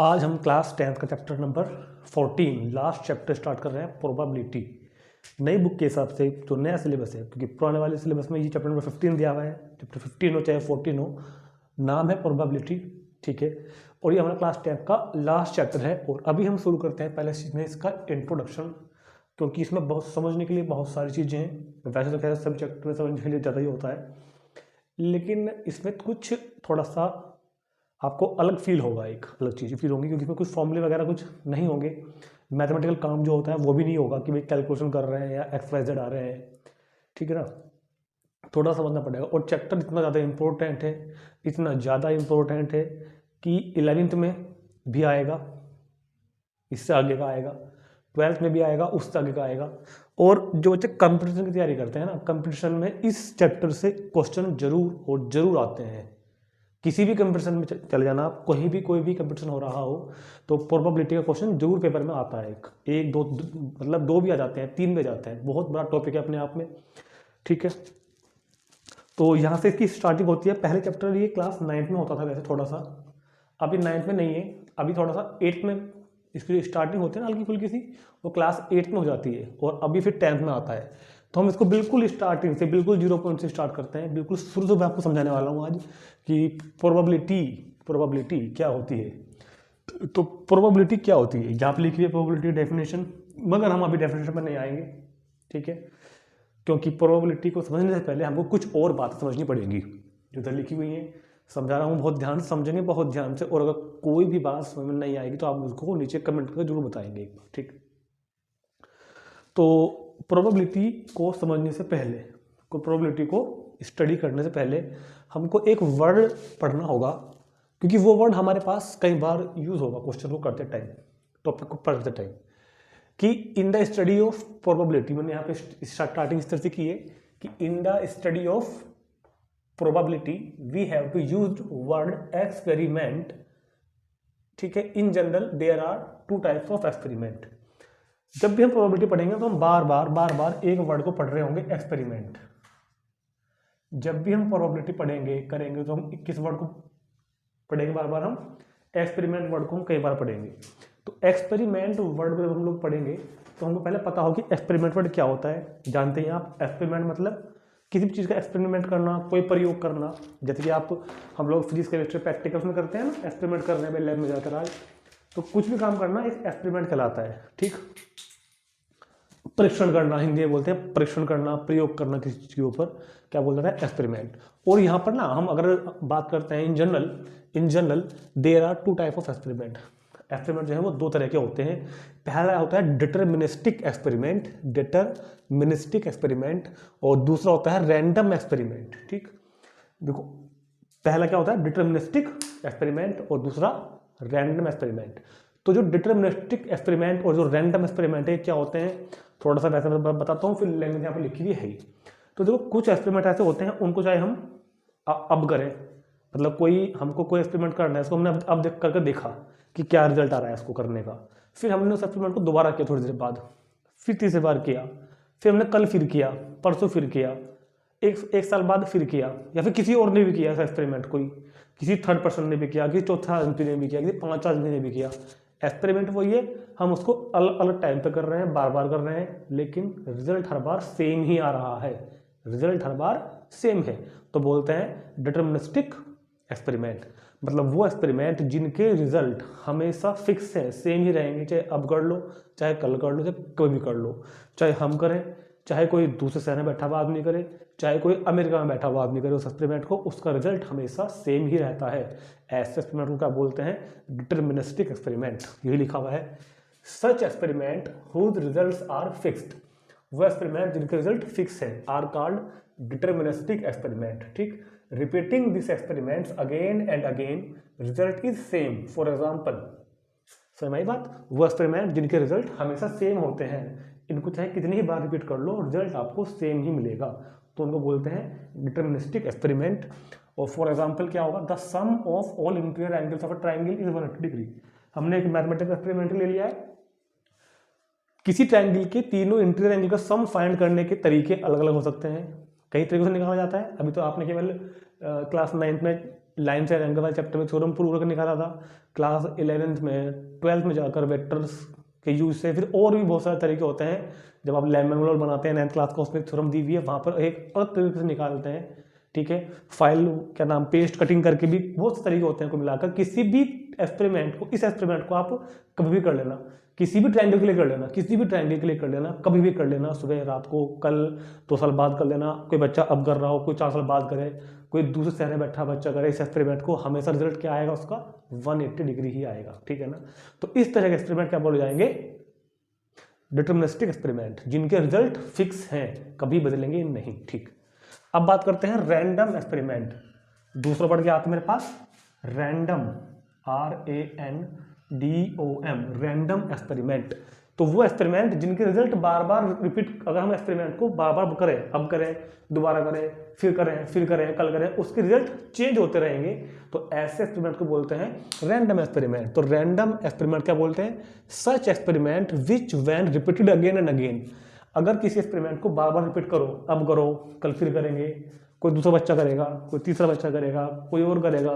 आज हम class 10th का chapter number 14 last chapter start कर रहे हैं, प्रोबेबिलिटी। नई बुक के हिसाब से जो नया सिलेबस है, क्योंकि पुराने वाले सिलेबस में ये चैप्टर नंबर 15 दिया हुआ है, चैप्टर 15 हो चाहे 14 हो, नाम है प्रोबेबिलिटी, ठीक है। और ये हमारा क्लास 10th का लास्ट चैप्टर है। और अभी हम शुरू करते हैं पहले इसमें इसका इंट्रोडक्शन, क्योंकि इसमें बहुत समझने के लिए बहुत सारी चीज़ें हैं। वैसे तो खैर सब चैप्टर में समझने के लिए ज़्यादा ही होता है, लेकिन इसमें कुछ थोड़ा सा आपको अलग फील होगा, एक अलग चीज़ फील होगी, क्योंकि इसमें कुछ फॉर्मूले वगैरह कुछ नहीं होंगे। मैथमेटिकल काम जो होता है वो भी नहीं होगा कि भाई कैलकुलेशन कर रहे हैं या XYZ आ रहे हैं, ठीक है ना। थोड़ा समझना पड़ेगा। और चैप्टर इतना ज़्यादा इम्पोर्टेंट है, इतना ज़्यादा इम्पोर्टेंट है कि 11th में भी आएगा, इससे आगे का आएगा, 12th में भी आएगा, उससे आगे का आएगा। और जो बच्चे कंपटीशन की तैयारी करते हैं ना, कंपटीशन में इस चैप्टर से क्वेश्चन जरूर और जरूर आते हैं। किसी भी कंपटीशन में चले जाना आप, कहीं भी कोई भी कंपटीशन हो रहा हो, तो प्रोबेबिलिटी का क्वेश्चन जरूर पेपर में आता है। एक दो मतलब दो भी आ जाते हैं, 3 भी आ जाते हैं। बहुत बड़ा टॉपिक है अपने आप में, ठीक है। तो यहाँ से इसकी स्टार्टिंग होती है। पहले चैप्टर ये क्लास 9th में होता था वैसे, थोड़ा सा अभी 9th में नहीं है, अभी थोड़ा सा 8th में इसकी स्टार्टिंग होती है ना, हल्की फुल्की सी, वो क्लास 8th में हो जाती है, और अभी फिर 10th में आता है। तो हम इसको बिल्कुल स्टार्टिंग से, बिल्कुल 0 पॉइंट से स्टार्ट करते हैं। बिल्कुल शुरू से मैं आपको समझाने वाला हूँ आज कि प्रोबेबिलिटी क्या होती है। तो प्रोबेबिलिटी क्या होती है, यहाँ पे लिखी हुई है प्रोबेबिलिटी डेफिनेशन, मगर हम अभी डेफिनेशन पर नहीं आएंगे, ठीक है, क्योंकि प्रोबेबिलिटी को समझने से पहले हमको कुछ और बात समझनी पड़ेगी जो इधर लिखी हुई है। समझा रहा हूँ, बहुत ध्यान से समझेंगे, बहुत ध्यान से। और अगर कोई भी बात समझ में नहीं आएगी तो आप मुझको नीचे कमेंट करके जरूर बताएंगे एक बार, ठीक। तो प्रोबेबिलिटी को समझने से पहले, प्रोबेबिलिटी को स्टडी करने से पहले हमको एक वर्ड पढ़ना होगा, क्योंकि वो वर्ड हमारे पास कई बार यूज होगा क्वेश्चन को करते टाइम, टॉपिक को पढ़ते टाइम, कि in the study of probability. मैंने यहाँ पे स्टार्टिंग इस तरह से की है कि in the study of probability we have to use word experiment, ठीक है। In general there are 2 types of experiment. जब भी हम प्रोबेबिलिटी पढ़ेंगे तो हम बार बार एक वर्ड को पढ़ रहे होंगे, एक्सपेरिमेंट। जब भी हम प्रोबेबिलिटी पढ़ेंगे करेंगे तो हम किस वर्ड को पढ़ेंगे बार बार, हम एक्सपेरिमेंट वर्ड को हम कई बार पढ़ेंगे। तो एक्सपेरिमेंट वर्ड को जब हम लोग पढ़ेंगे तो हमको पहले पता हो कि एक्सपेरिमेंट वर्ड क्या होता है। जानते हैं आप, एक्सपेरिमेंट मतलब किसी भी चीज़ का एक्सपेरिमेंट करना, कोई प्रयोग करना। जैसे कि हम लोग फिजिक्स केमिस्ट्री प्रैक्टिकल्स में करते हैं ना, एक्सपेरिमेंट कर रहे हैं लैब में जाकर आज, तो कुछ भी काम करना एक एक्सपेरिमेंट कहलाता है, ठीक। परीक्षण करना, हिंदी में बोलते हैं परीक्षण करना, प्रयोग करना किसी चीज़ के ऊपर, क्या बोलता है, एक्सपेरिमेंट। और यहाँ पर ना हम अगर बात करते हैं in general there are 2 type of experiment. Experiment जो है वो 2 तरह के होते हैं। पहला होता है डिटरमिनिस्टिक एक्सपेरिमेंट, और दूसरा होता है रैंडम एक्सपेरिमेंट, ठीक। देखो, पहला क्या होता है, डिटरमिनिस्टिक एक्सपेरिमेंट, और दूसरा रैंडम एक्सपेरिमेंट। तो जो डिटरमिनिस्टिक एक्सपेरिमेंट और जो रैंडम एक्सपेरिमेंट है, क्या होते हैं, थोड़ा सा वैसे मैं बताता हूँ, फिर लैंग्वेज यहाँ पर लिखी हुई है ही। तो देखो, कुछ एक्सपेरिमेंट ऐसे होते हैं, उनको चाहे हम अब करें, मतलब हमको कोई एक्सपेरिमेंट करना है, इसको हमने अब देख करके देखा कि क्या रिजल्ट आ रहा है इसको करने का, फिर हमने उस एक्सपेरिमेंट को दोबारा किया थोड़ी देर बाद, फिर तीसरी बार किया, फिर हमने कल फिर किया, परसों फिर किया, एक साल बाद फिर किया, या फिर किसी और ने भी किया ऐसा एक्सपेरिमेंट, कोई किसी थर्ड पर्सन ने भी किया, किसी चौथा आदमी ने भी किया, किसी 5 आदमी ने भी किया। एक्सपेरिमेंट वो ये, हम उसको अलग अलग टाइम पे कर रहे हैं, बार बार कर रहे हैं, लेकिन रिजल्ट हर बार सेम ही आ रहा है, रिजल्ट हर बार सेम है। तो बोलते हैं डिटरमिनिस्टिक एक्सपेरिमेंट। मतलब वो एक्सपेरिमेंट जिनके रिजल्ट हमेशा फिक्स है, सेम ही रहेंगे, चाहे अब कर लो, चाहे कल कर लो, चाहे कभी भी कर लो, चाहे हम करें, चाहे कोई दूसरे शहर में बैठा हुआ आदमी करे, चाहे कोई अमेरिका में बैठा हुआ आदमी करे, उस एक्सपेरिमेंट को, उसका रिजल्ट हमेशा सेम ही रहता है। ऐसे एक्सपेरिमेंट को क्या बोलते हैं, डिटरमिनिस्टिक एक्सपेरिमेंट, यही लिखा हुआ है। Such experiment whose results are fixed, वो एक्सपेरिमेंट जिनके रिजल्ट फिक्स है, आर कॉल्ड डिटरमिनिस्टिक एक्सपेरिमेंट, ठीक। Repeating this experiments again and again, result is same. For example, समझ आई बात, वो एक्सपेरिमेंट जिनके रिजल्ट हमेशा सेम होते हैं, इनको चाहे कितनी ही बार रिपीट कर लो, रिजल्ट आपको सेम ही मिलेगा, तो उनको बोलते हैं डिटरमिनिस्टिक एक्सपेरिमेंट। और फॉर एग्जांपल क्या होगा, the sum of all interior angles of a triangle is 180 degree. हमने एक मैथमेटिकल एक्सपेरिमेंट ले लिया है, किसी ट्रायंगल के तीनों इंटीरियर एंगल का सम फाइंड करने के तरीके अलग अलग हो सकते हैं, कई तरीकों से निकाला जाता है। अभी तो आपने केवल क्लास 9th में लाइन से एंगल वाले चैप्टर में थ्योरम प्रूव करके निकाला था, क्लास 11th में 12th में जाकर वेक्टर्स के यूज से, फिर और भी बहुत सारे तरीके होते हैं जब आप लैम मैनुअल बनाते हैं 9th क्लास का, उसमें थ्योरम दी हुई है, वहाँ पर एक अलग तरीके से निकालते हैं, ठीक है। फाइल क्या नाम पेस्ट कटिंग करके भी बहुत से तरीके होते हैं को मिलाकर। किसी भी एक्सपेरिमेंट को, इस एक्सपेरिमेंट को आप कभी भी कर लेना, किसी भी ट्रायंगल के लिए कर लेना, किसी भी ट्रायंगल के लिए कर लेना, कभी भी कर लेना, सुबह रात को, कल 2 साल बाद कर लेना, कोई बच्चा अब कर रहा हो, कोई 4 साल बाद करे, कोई दूसरे शहर में बैठा बच्चा करे, इस एक्सपेरिमेंट को हमेशा रिजल्ट क्या आएगा उसका 180 डिग्री ही आएगा, ठीक है ना। तो इस तरह के एक्सपेरिमेंट क्या बोले जाएंगे, डिटर्मिनिस्टिक एक्सपेरिमेंट, जिनके रिजल्ट फिक्स हैं, कभी बदलेंगे नहीं, ठीक। अब बात करते हैं रैंडम एक्सपेरिमेंट। दूसरा पढ़ के आता है मेरे पास रैंडम, RANDOM, रैंडम एक्सपेरिमेंट। तो वो एक्सपेरिमेंट जिनके रिजल्ट बार बार रिपीट, अगर हम एक्सपेरिमेंट को बार बार करें, अब करें, दोबारा करें, फिर करें, फिर करें, कल करें, उसके रिजल्ट चेंज होते रहेंगे, तो ऐसे एक्सपेरिमेंट को बोलते हैं रैंडम एक्सपेरिमेंट। तो रैंडम एक्सपेरिमेंट क्या बोलते हैं, such experiment which when repeated again and again. अगर किसी एक्सपेरिमेंट को बार बार रिपीट करो, अब करो, कल फिर करेंगे, कोई दूसरा बच्चा करेगा, कोई तीसरा बच्चा करेगा, कोई और करेगा,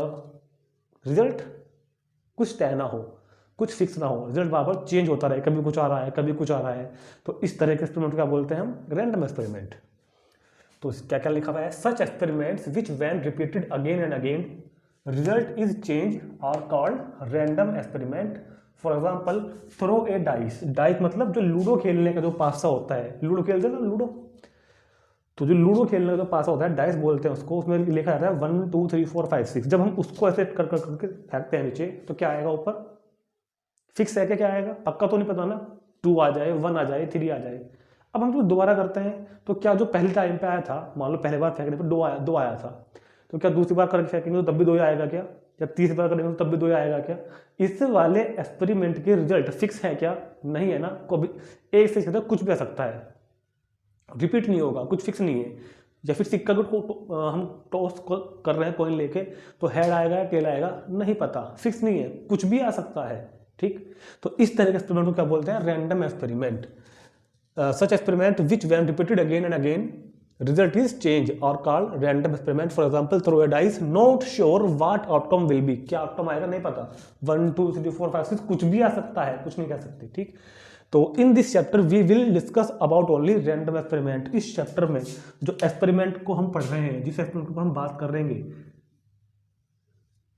रिजल्ट कुछ तय ना हो, कुछ फिक्स ना हो, रिजल्ट बार बार चेंज होता रहे, कभी कुछ आ रहा है, कभी कुछ आ रहा है, तो इस तरह के एक्सपेरिमेंट क्या बोलते हैं हम, रैंडम एक्सपेरिमेंट। तो क्या क्या लिखा हुआ है, such experiments which when repeated again and again result is change are called random experiment. For example throw a dice, dice मतलब जो लूडो खेलने का जो पासा होता है, लूडो खेलते हैं ना लूडो, तो जो लूडो खेलने का जो पासा होता है डाइस बोलते हैं उसको, उसमें लिखा जाता है 1 2 3 4 5 6। जब हम उसको ऐसे कर करके फेंकते हैं नीचे, तो क्या आएगा ऊपर, फिक्स है क्या आएगा, पक्का तो नहीं पता ना, 2 आ जाए, 1 आ जाए, 3 आ जाए। अब हम तो दोबारा करते हैं, तो क्या जो पहले टाइम पे आया था, मान लो पहले बार फेंकने पर 2 आया था, तो क्या दूसरी बार करके फेंकेंगे तो तब भी 2 आएगा क्या, जब तीसरी बार करेंगे तो तब भी 2 आएगा क्या। इस वाले एक्सपेरिमेंट के रिजल्ट फिक्स है क्या, नहीं है ना, कभी एक से ज़्यादा कुछ भी आ सकता है, रिपीट नहीं होगा, कुछ फिक्स नहीं है। या फिर सिक्का को हम टॉस कर रहे हैं कॉइन लेके, तो हेड आएगा या टेल आएगा नहीं पता, फिक्स नहीं है, कुछ भी आ सकता है, ठीक। तो इस तरह के एक्सपेरिमेंट को क्या बोलते हैं, random experiment. Such experiment which when repeated again and again result is change are called random experiment. For example throw a dice, not sure what outcome will be, क्या आउटकम आएगा नहीं पता, 1 2 3 4 5 6 कुछ भी आ सकता है, कुछ नहीं कह सकते, ठीक। तो in this chapter we will discuss about only random experiment. इस चैप्टर में जो एक्सपेरिमेंट को हम पढ़ रहे हैं, जिस एक्सपेरिमेंट को हम बात कर रहे हैं,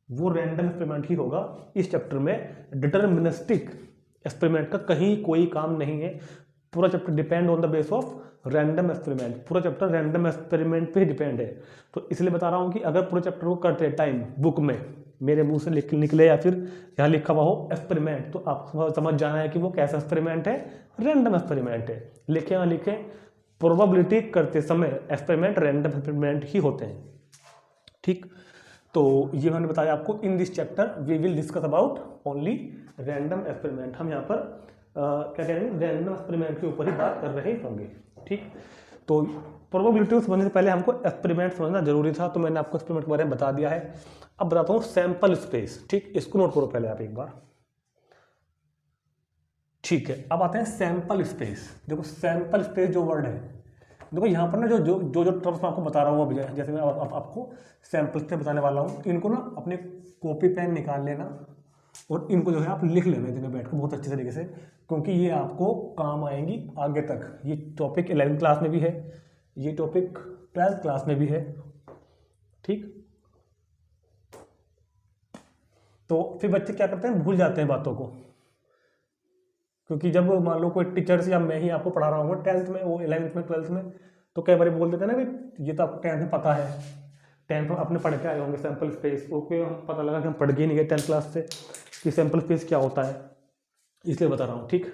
वो रैंडम एक्सपेरिमेंट ही होगा। इस चैप्टर में डिटर्मिनिस्टिक एक्सपेरिमेंट का कहीं कोई काम नहीं है। पूरा chapter depend on the base of random experiment, पूरा चैप्टर रैंडम एक्सपेरिमेंट पे ही डिपेंड है। तो इसलिए बता रहा हूँ कि अगर पूरे चैप्टर को करते टाइम बुक में मेरे मुंह से निकले या फिर यहाँ लिखा हुआ हो एक्सपेरिमेंट, तो आपको समझ जाना है कि वो कैसा एक्सपेरिमेंट है, रैंडम एक्सपेरिमेंट है। लिखे ना लिखे, प्रोबेबिलिटी करते समय एक्सपेरिमेंट रैंडम एक्सपेरिमेंट ही होते हैं, ठीक। तो ये मैंने बताया आपको, in this chapter we will discuss about only random experiment. हम यहाँ पर क्या कह रहे हैं, रैंडम एक्सपेरिमेंट के ऊपर ही बात कर रहे होंगे, ठीक। तो प्रोबेबिलिटी समझने से पहले हमको एक्सपेरिमेंट समझना जरूरी था, तो मैंने आपको एक्सपेरिमेंट के बारे में बता दिया है। अब बताता हूँ सैंपल स्पेस, ठीक, इसको नोट करो पहले आप एक बार, ठीक है। अब आते हैं सैंपल स्पेस। देखो सैंपल स्पेस जो वर्ड है, देखो यहाँ पर ना जो जो जो जो टर्म्स मैं आपको बता रहा हूँ, अभी जैसे मैं आपको सैंपल स्पेस बताने वाला हूँ, इनको ना अपने कॉपी पेन निकाल लेना और इनको जो है आप लिख लेना जगह बैठ कर बहुत अच्छे तरीके से, क्योंकि ये आपको काम आएंगी आगे तक। ये टॉपिक 11th क्लास में भी है, ये टॉपिक 12th क्लास में भी है, ठीक। तो फिर बच्चे क्या करते हैं, भूल जाते हैं बातों को, क्योंकि जब मान लो कोई टीचर्स या मैं ही आपको पढ़ा रहा हूँ 10th में, वो 11th में 12th में, तो कई बार बोल देते हैं ना भाई ये तो आपको 10th में पता है, 10th में अपने पढ़ के आए होंगे सैंपल स्पेस, ओके हम पता लगा कि हम पढ़ के नहीं गए 10th क्लास से कि सैंपल स्पेस क्या होता है, इसलिए बता रहा हूँ, ठीक।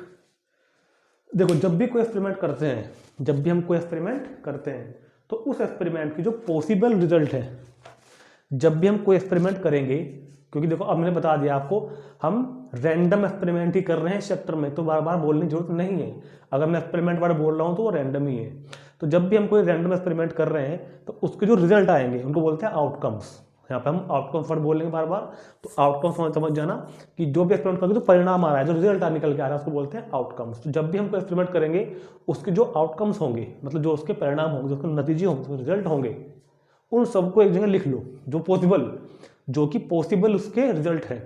देखो जब भी कोई एक्सपेरिमेंट करते हैं, जब भी हम कोई एक्सपेरिमेंट करते हैं, तो उस एक्सपेरिमेंट की जो पॉसिबल रिजल्ट है, जब भी हम कोई एक्सपेरिमेंट करेंगे, क्योंकि देखो अब मैंने बता दिया आपको हम रैंडम एक्सपेरिमेंट ही कर रहे हैं इस चैप्टर में, तो बार बार बोलने की जरूरत नहीं है। अगर मैं एक्सपेरिमेंट वर्ड बोल रहा हूँ तो वो रैंडम ही है। तो जब भी हम कोई रैंडम एक्सपेरिमेंट कर रहे हैं, तो उसके जो रिजल्ट आएंगे उनको बोलते हैं आउटकम्स। यहाँ पे हम आउटकम्स वर्ड बोलेंगे बार बार, तो आउटकम्स समझ जाना कि जो भी एक्सपेरिमेंट करेंगे, जो परिणाम आ रहा है, जो रिजल्ट निकल के आ रहा है, उसको बोलते हैं आउटकम्स। तो जब भी हम कोई एक्सपेरिमेंट करेंगे, उसके जो आउटकम्स होंगे, मतलब जो उसके परिणाम होंगे, जो उसके नतीजे होंगे, जो रिजल्ट होंगे, उन सबको एक जगह लिख लो, जो पॉसिबल, जो कि पॉसिबल उसके रिजल्ट है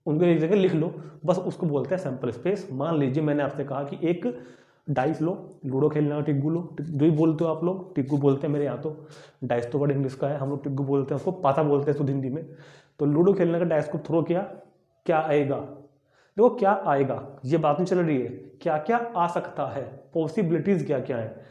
उनको एक जगह लिख लो, बस उसको बोलते हैं सैंपल स्पेस। मान लीजिए मैंने आपसे कहा कि एक डाइस लो, लूडो खेलना हो टिग्गू लो, जो ही बोलते हो आप लोग, टिग्गू बोलते हैं मेरे यहाँ तो, डाइस तो वर्ड इंग्लिश का है, हम लोग टिग्गू बोलते हैं उसको, पाता बोलते हैं शुद्ध हिंदी में। तो लूडो खेलने का डाइस को थ्रो किया, क्या आएगा, देखो क्या आएगा, ये बात नहीं चल रही है, क्या क्या आ सकता है, पॉसिबिलिटीज क्या क्या है।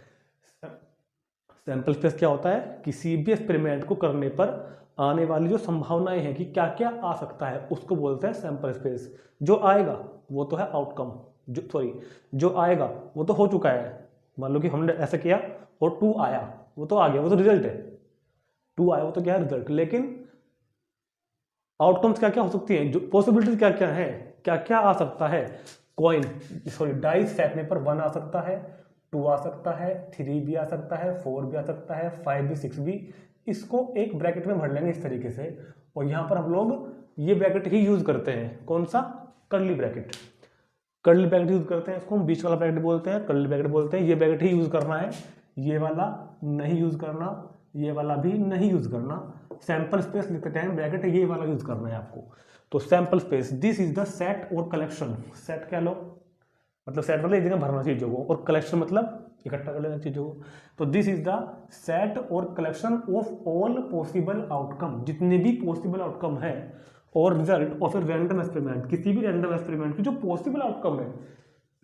सैंपल स्पेस क्या होता है, किसी भी एक्सपेरिमेंट को करने पर आने वाली जो संभावनाएं हैं कि क्या क्या आ सकता है उसको बोलते हैं सैंपल स्पेस। जो आएगा वो तो है आउटकम, जो आएगा वो तो हो चुका है, मान लो कि हमने ऐसा किया और 2 आया, वो तो आ गया, वो तो रिजल्ट है, 2 आया वो तो क्या है रिजल्ट। लेकिन आउटकम्स क्या क्या हो सकती हैं, जो पॉसिबिलिटीज क्या क्या है, क्या क्या आ सकता है, डाइस फेंकने पर 1 आ सकता है, 2 आ सकता है, 3 भी आ सकता है, 4 भी आ सकता है, 5 भी, 6 भी। इसको एक ब्रैकेट में भर लेंगे इस तरीके से, और यहाँ पर हम लोग ये ब्रैकेट ही यूज करते हैं, कौन सा, curly bracket. Curly bracket use करते हैं, इसको हम बीच वाला ब्रैकेट बोलते हैं, कर्ली ब्रैकेट बोलते हैं। ये ब्रैकेट ही यूज करना है, ये वाला नहीं यूज करना, ये वाला भी नहीं यूज करना। सैंपल स्पेस लिखते टाइम ब्रैकेट ये वाला यूज करना है आपको। तो sample space, this is the set और कलेक्शन, सेट कह लो, मतलब सेट मतलब एक जगह भरना चीजों को, और कलेक्शन मतलब इकट्ठा कर लेना चीजों को। तो दिस इज द सेट और collection of all possible outcome, जितने भी पॉसिबल आउटकम है, और result of a random experiment, किसी भी रैंडम एक्सपेरिमेंट की जो पॉसिबल आउटकम है,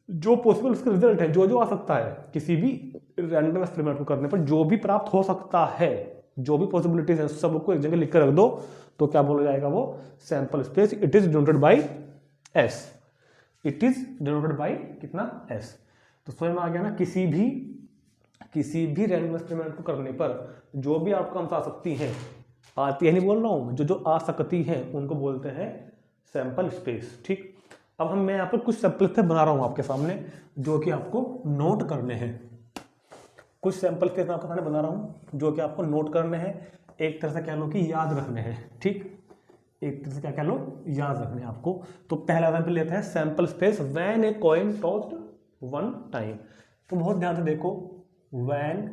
जो पॉसिबल उसके रिजल्ट है, जो जो आ सकता है, किसी भी रैंडम एक्सपेरिमेंट को करने पर जो भी प्राप्त हो सकता है, जो भी पॉसिबिलिटीज है, सबको एक जगह लिख कर रख दो, तो क्या बोला जाएगा वो, sample space. It is denoted by S, it is denoted by कितना, एस। तो समझ में आ गया ना, किसी भी रैंडम एक्सपेरिमेंट को करने पर जो भी आउटकम्स आ सकती हैं, आती है नहीं बोल रहा हूं, जो जो आ सकती हैं उनको बोलते हैं सैंपल स्पेस। ठीक, अब मैं यहाँ पर कुछ सैंपल स्पेस बना रहा हूं आपके सामने, जो कि आपको नोट करने हैं। कुछ सैंपल स्पेस आपके सामने बना रहा हूं जो कि आपको नोट करने हैं, एक तरह से कह लो कि याद रखने हैं। ठीक, एक तरह से क्या कह लो, याद रखने हैं आपको। तो पहला एग्जांपल लेते हैं, sample space when a coin tossed 1 time. तो बहुत ध्यान से देखो, when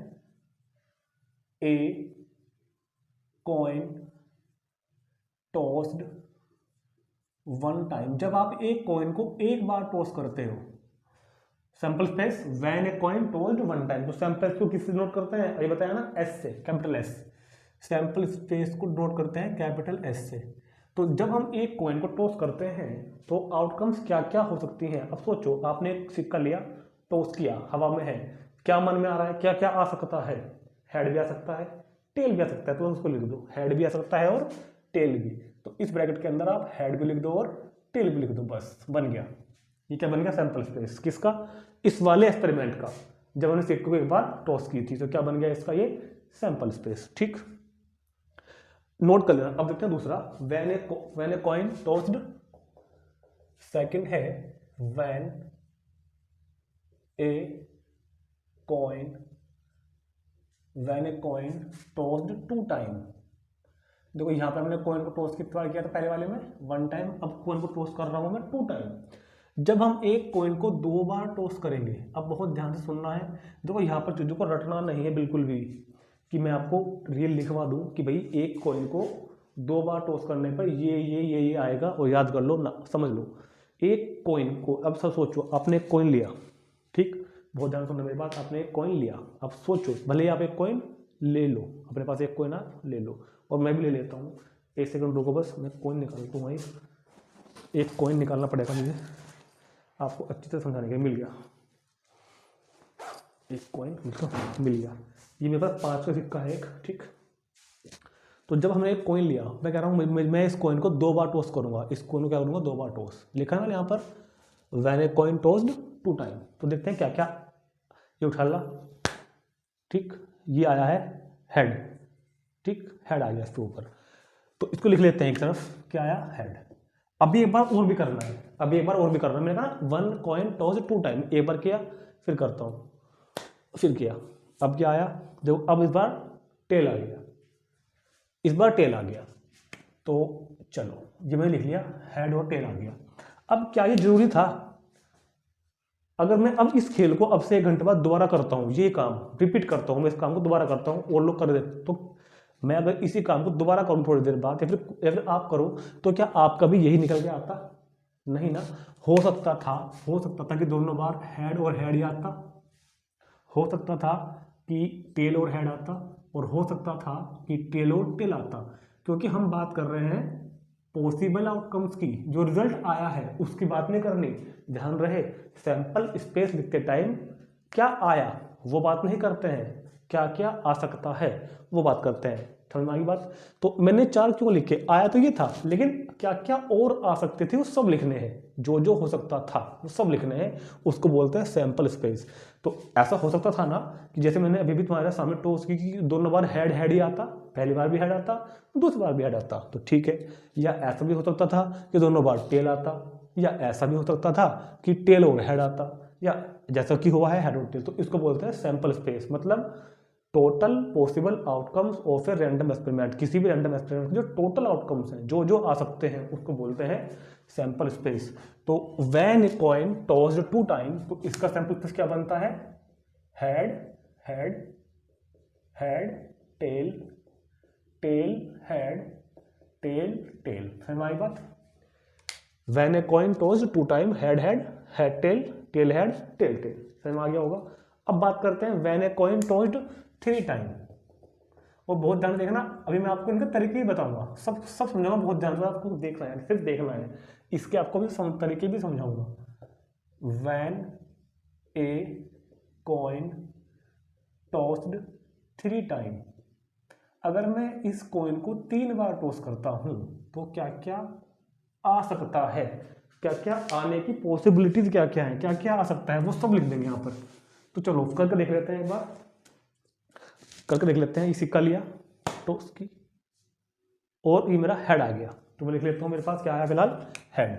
a coin tossed 1 time, जब आप एक कॉइन को एक बार टॉस करते हो, sample space when a coin tossed 1 time. तो सैंपल स्पेस को किससे नोट करते हैं, ये बताया ना, एस से, कैपिटल एस। सैंपल स्पेस को नोट करते हैं कैपिटल एस से। तो जब हम एक कॉइन को टॉस करते हैं तो आउटकम्स क्या क्या हो सकती हैं। अब सोचो, आपने एक सिक्का लिया, टॉस किया, हवा में है, क्या मन में आ रहा है, क्या क्या आ सकता है, हेड भी आ सकता है, टेल भी आ सकता है, तो उसको लिख दो, हेड भी आ सकता है और टेल भी। तो इस ब्रैकेट के अंदर आप हेड भी लिख दो और टेल भी लिख दो, बस बन गया। ये क्या बन गया, सैंपल स्पेस। किसका, इस वाले एक्सपेरिमेंट का, जब हमने सिक्के को एक बार टॉस की थी, तो क्या बन गया इसका, ये सैंपल स्पेस। ठीक, नोट कर लेना। अब देखते हैं दूसरा, when a coin tossed, second है when a coin tossed 2 time. देखो यहाँ पे हमने कॉइन को टॉस कितनी बार किया था, पहले वाले में 1 टाइम, अब कॉइन को टॉस कर रहा हूं मैं 2 टाइम। जब हम एक कॉइन को 2 बार टॉस करेंगे, अब बहुत ध्यान से सुनना है, देखो यहाँ पर चीजों को रटना नहीं है बिल्कुल भी, कि मैं आपको रियल लिखवा दूं कि भाई एक कॉइन को 2 बार टॉस करने पर ये आएगा और याद कर लो ना, समझ लो। एक कॉइन को, अब सब सोचो, आपने एक कॉइन लिया, ठीक, बहुत ध्यान सुनना मेरी बात, आपने एक कॉइन लिया, अब सोचो, भले ही आप एक कॉइन ले लो, अपने पास एक कॉइन आप ले लो, और मैं भी ले लेता हूँ, 1 सेकंड रुको, बस मैं कॉइन निकालता हूँ। एक कॉइन निकालना पड़ेगा मुझे आपको अच्छी तरह समझाने के लिए। मिल गया, एक कॉइन मिल गया, ये मेरे पास 5 का सिक्का है एक। ठीक, तो जब हमने एक कॉइन लिया, मैं कह रहा हूँ मैं इस कॉइन को 2 बार टॉस करूंगा, इस कॉइन को क्या करूंगा, 2 बार टॉस, लिखा है ना यहाँ पर, when a coin tossed 2 time. तो देखते हैं क्या क्या, ये उठा ला, ठीक, ये आया है हेड, ठीक, हेड आ गया इसके ऊपर, तो इसको लिख लेते हैं एक तरफ, क्या आया, हेड। अभी एक बार और भी करना है, मैंने कहा 1 कॉइन टॉस 2 टाइम, एक बार किया, फिर करता हूँ, फिर किया, अब क्या आया, देखो, अब इस बार टेल आ गया, तो चलो ये मैंने लिख लिया, हेड और टेल आ गया। अब क्या ये जरूरी था, अगर मैं अब इस खेल को अब से 1 घंटे बाद दोबारा करता हूँ, ये काम रिपीट करता हूँ, मैं इस काम को दोबारा करता हूँ और लोग कर देते, तो मैं अगर इसी काम को दोबारा करूँ थोड़ी देर बाद, या फिर आप करो, तो क्या आपका भी यही निकल के आता? नहीं ना। हो सकता था कि दोनों बार हेड और हेड ही आता, हो सकता था कि टेल और हेड आता, और हो सकता था कि टेल और टेल आता। क्योंकि हम बात कर रहे हैं पॉसिबल आउटकम्स की, जो रिजल्ट आया है उसकी बात नहीं करनी। ध्यान रहे, सैंपल स्पेस लिखते टाइम क्या आया वो बात नहीं करते हैं, क्या क्या आ सकता है वो बात करते हैं। समझ में आ गई बात? तो मैंने 4 क्यों लिखे? आया तो ये था, लेकिन क्या क्या और आ सकते थे वो सब लिखने हैं, जो जो हो सकता था वो सब लिखने हैं, उसको बोलते हैं सैंपल स्पेस। तो ऐसा हो सकता था ना कि जैसे मैंने अभी भी तुम्हारे सामने टोस की कि दोनों बार हेड हेड ही आता, पहली बार भी हेड आता, दूसरी बार भी हेड आता, तो ठीक है। या ऐसा भी हो सकता था कि दोनों बार टेल आता, या ऐसा भी हो सकता था कि टेल और हेड आता, या जैसा कि हुआ है हेड और टेल। तो इसको बोलते हैं सैंपल स्पेस, मतलब total possible outcomes of a random experiment. किसी भी रैंडम एक्सपेरिमेंट जो टोटल आउटकम्स हैं, जो जो आ सकते हैं, उसको बोलते हैं सैंपल स्पेस। तो when a coin tossed 2 time, तो इसका सैंपल स्पेस क्या बनता है? Head head head tail tail head tail tail. समझ में आई बात? When a coin tossed 2 time, head head head tail head tail tail. समझ में आ गया होगा? अब बात करते हैं when a coin tossed 3 time. वो बहुत ध्यान देखना, अभी मैं आपको इनके तरीके भी बताऊंगा, सब समझाऊंगा, बहुत ध्यान से आपको देखना है, सिर्फ देखना है, इसके आपको भी तरीके भी समझाऊंगा। When a coin tossed 3 time, अगर मैं इस कॉइन को 3 बार टॉस करता हूं तो क्या क्या आ सकता है, क्या क्या आने की पॉसिबिलिटीज क्या क्या है, क्या क्या आ सकता है, वो सब लिख देंगे यहाँ पर। तो चलो करके देख लेते हैं, एक बार करके देख लेते हैं। ये सिक्का लिया टॉस की, और ये मेरा हेड आ गया, तो मैं लिख लेता हूँ मेरे पास क्या आया फिलहाल? हेड।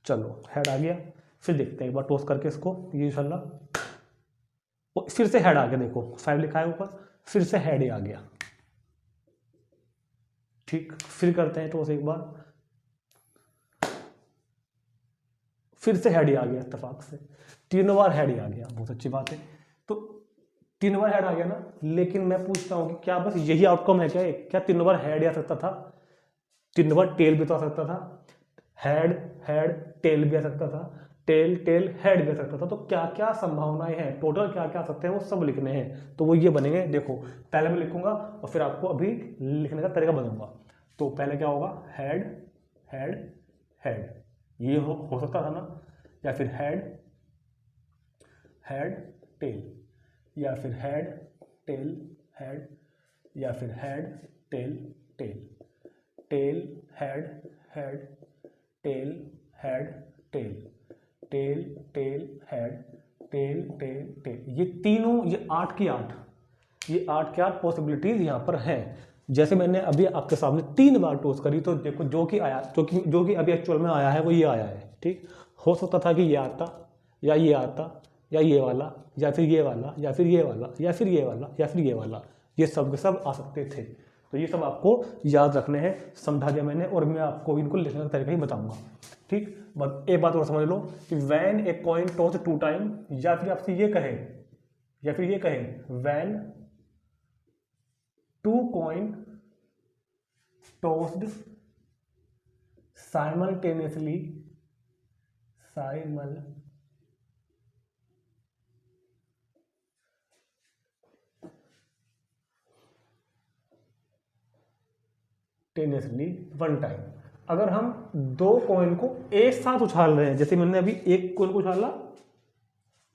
चलो हेड आ गया, फिर देखते हैं एक बार टॉस करके इसको, ये इंशाल्लाह। फिर से हेड आ गया, देखो 5 लिखा है ऊपर, फिर से हेड ही आ गया। ठीक, फिर करते हैं टॉस एक बार, फिर से हेड ही आ गया इत्तेफाक से, 3 बार हेड ही आ गया, बहुत अच्छी बात है। तो 3 बार हेड आ गया ना, लेकिन मैं पूछता हूँ कि क्या बस यही आउटकम है क्या? क्या 3 बार हेड आ सकता था? 3 बार टेल भी तो आ सकता था, हेड हेड टेल भी आ सकता था, टेल टेल हेड भी आ सकता था। तो क्या क्या संभावनाएं हैं, टोटल क्या क्या आ सकते हैं, वो सब लिखने हैं। तो वो ये बनेंगे, देखो पहले मैं लिखूंगा और फिर आपको अभी लिखने का तरीका बताऊंगा। तो पहले क्या होगा? हेड हेड हेड, ये हो सकता था ना, या फिर हेड हेड टेल, या फिर हेड टेल हेड, या फिर head tail tail, tail head head tail head tail, tail tail head tail tail tail. ये तीनों, ये 8 की 8, ये 8 की 8 पॉसिबिलिटीज यहाँ पर हैं। जैसे मैंने अभी आपके सामने 3 बार टॉस करी, तो देखो जो कि आया, जो कि अभी एक्चुअल में आया है वो ये आया है। ठीक, हो सकता था कि ये आता, या ये आता, या ये वाला, या फिर ये वाला, या फिर ये वाला, या फिर ये वाला, या फिर ये वाला, ये सब के सब आ सकते थे। तो ये सब आपको याद रखने हैं, समझा दिया मैंने, और मैं आपको इनको लिखने का तरीका ही बताऊंगा। ठीक, बस एक बात और समझ लो कि when a coin toss 2 time, या फिर आपसे ये कहे, या फिर ये कहे व्हेन 2 कॉइन टॉस्ड साइमल्टेनियसली, टेनियसली 1 टाइम। अगर हम 2 कॉइन को एक साथ उछाल रहे हैं, जैसे मैंने अभी एक कॉइन को उछाला,